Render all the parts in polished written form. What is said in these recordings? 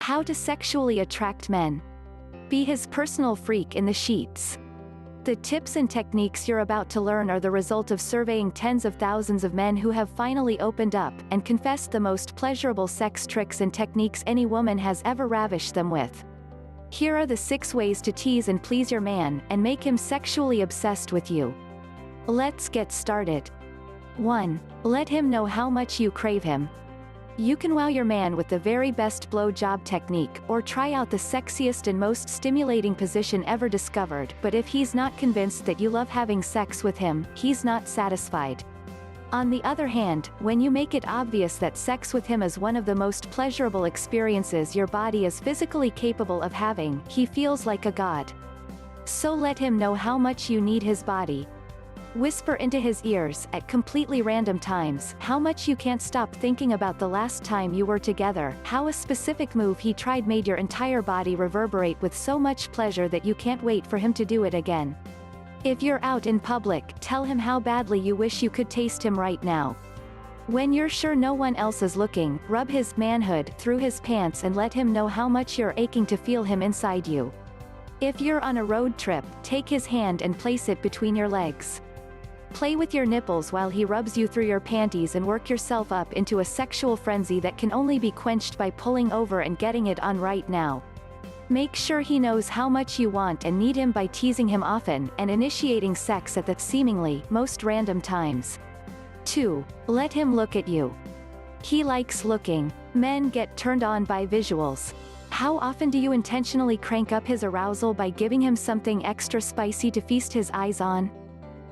How to sexually attract men. Be his personal freak in the sheets. The tips and techniques you're about to learn are the result of surveying tens of thousands of men who have finally opened up and confessed the most pleasurable sex tricks and techniques any woman has ever ravished them with. Here are the 6 ways to tease and please your man and make him sexually obsessed with you. Let's get started. 1. Let him know how much you crave him. You can wow your man with the very best blowjob technique, or try out the sexiest and most stimulating position ever discovered, but if he's not convinced that you love having sex with him, he's not satisfied. On the other hand, when you make it obvious that sex with him is one of the most pleasurable experiences your body is physically capable of having, he feels like a god. So let him know how much you need his body. Whisper into his ears, at completely random times, how much you can't stop thinking about the last time you were together, how a specific move he tried made your entire body reverberate with so much pleasure that you can't wait for him to do it again. If you're out in public, tell him how badly you wish you could taste him right now. When you're sure no one else is looking, rub his manhood through his pants and let him know how much you're aching to feel him inside you. If you're on a road trip, take his hand and place it between your legs. Play with your nipples while he rubs you through your panties and work yourself up into a sexual frenzy that can only be quenched by pulling over and getting it on right now. Make sure he knows how much you want and need him by teasing him often and initiating sex at the seemingly most random times. 2. Let him look at you. He likes looking. Men get turned on by visuals. How often do you intentionally crank up his arousal by giving him something extra spicy to feast his eyes on?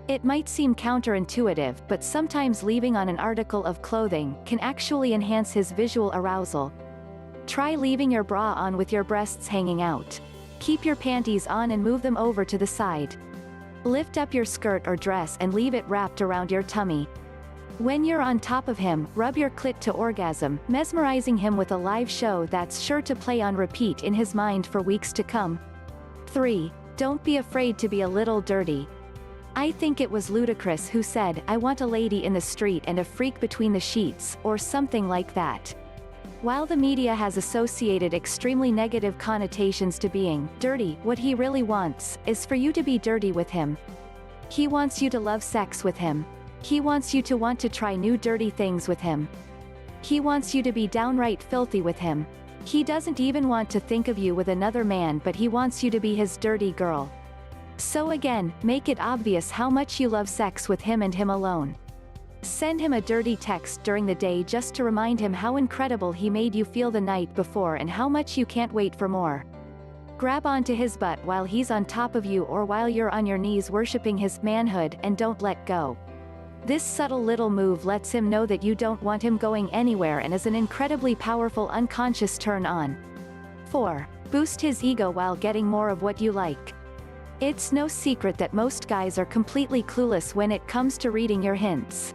It might seem counterintuitive, but sometimes leaving on an article of clothing can actually enhance his visual arousal. Try leaving your bra on with your breasts hanging out. Keep your panties on and move them over to the side. Lift up your skirt or dress and leave it wrapped around your tummy. When you're on top of him, rub your clit to orgasm, mesmerizing him with a live show that's sure to play on repeat in his mind for weeks to come. 3. Don't be afraid to be a little dirty. I think it was Ludacris who said, "I want a lady in the street and a freak between the sheets," or something like that. While the media has associated extremely negative connotations to being dirty, what he really wants is for you to be dirty with him. He wants you to love sex with him. He wants you to want to try new dirty things with him. He wants you to be downright filthy with him. He doesn't even want to think of you with another man, but he wants you to be his dirty girl. So again, make it obvious how much you love sex with him and him alone. Send him a dirty text during the day just to remind him how incredible he made you feel the night before and how much you can't wait for more. Grab onto his butt while he's on top of you or while you're on your knees worshipping his manhood and don't let go. This subtle little move lets him know that you don't want him going anywhere and is an incredibly powerful unconscious turn on. 4. Boost his ego while getting more of what you like. It's no secret that most guys are completely clueless when it comes to reading your hints.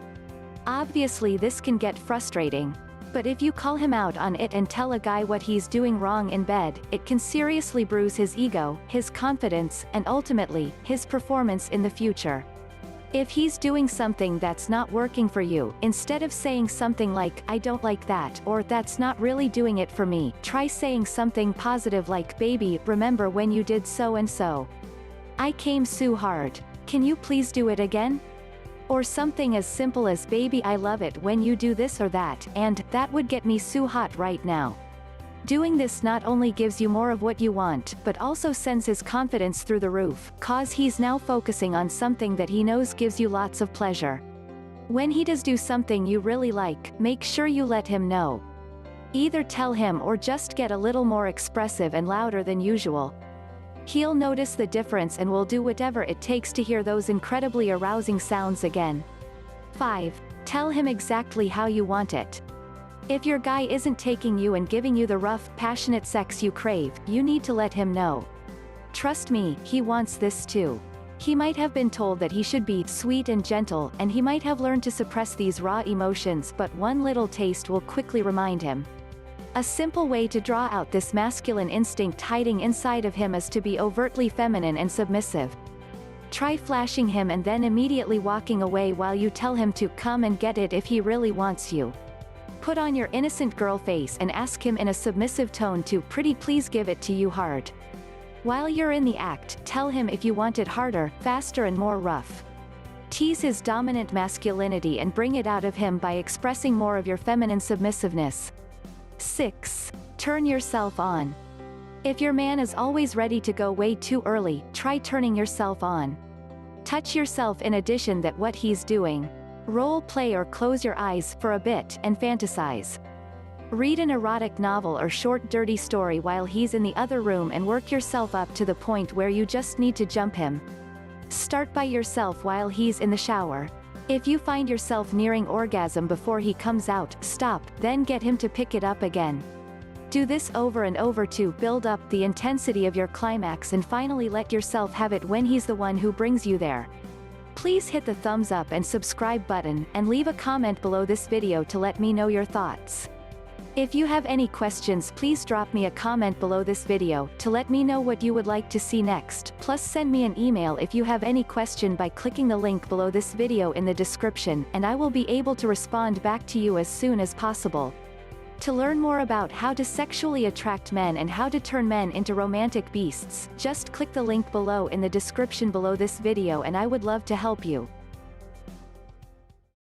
Obviously this can get frustrating. But if you call him out on it and tell a guy what he's doing wrong in bed, it can seriously bruise his ego, his confidence, and ultimately, his performance in the future. If he's doing something that's not working for you, instead of saying something like, "I don't like that," or "That's not really doing it for me," try saying something positive like, "Baby, remember when you did so and so? I came so hard. Can you please do it again?" Or something as simple as, "Baby, I love it when you do this or that, and that would get me so hot right now." Doing this not only gives you more of what you want, but also sends his confidence through the roof, cause he's now focusing on something that he knows gives you lots of pleasure. When he does do something you really like, make sure you let him know. Either tell him or just get a little more expressive and louder than usual. He'll notice the difference and will do whatever it takes to hear those incredibly arousing sounds again. 5. Tell him exactly how you want it. If your guy isn't taking you and giving you the rough, passionate sex you crave, you need to let him know. Trust me, he wants this too. He might have been told that he should be sweet and gentle, and he might have learned to suppress these raw emotions, but one little taste will quickly remind him. A simple way to draw out this masculine instinct hiding inside of him is to be overtly feminine and submissive. Try flashing him and then immediately walking away while you tell him to come and get it if he really wants you. Put on your innocent girl face and ask him in a submissive tone to "Pretty please give it to you hard." While you're in the act, tell him if you want it harder, faster and more rough. Tease his dominant masculinity and bring it out of him by expressing more of your feminine submissiveness. 6. Turn yourself on. If your man is always ready to go way too early, try turning yourself on. Touch yourself in addition that what he's doing. Role play or close your eyes for a bit and fantasize. Read an erotic novel or short dirty story while he's in the other room and work yourself up to the point where you just need to jump him. Start by yourself while he's in the shower. If you find yourself nearing orgasm before he comes out, stop, then get him to pick it up again. Do this over and over to build up the intensity of your climax and finally let yourself have it when he's the one who brings you there. Please hit the thumbs up and subscribe button, and leave a comment below this video to let me know your thoughts. If you have any questions, please drop me a comment below this video to let me know what you would like to see next, plus send me an email if you have any question by clicking the link below this video in the description, and I will be able to respond back to you as soon as possible. To learn more about how to sexually attract men and how to turn men into romantic beasts, just click the link below in the description below this video and I would love to help you.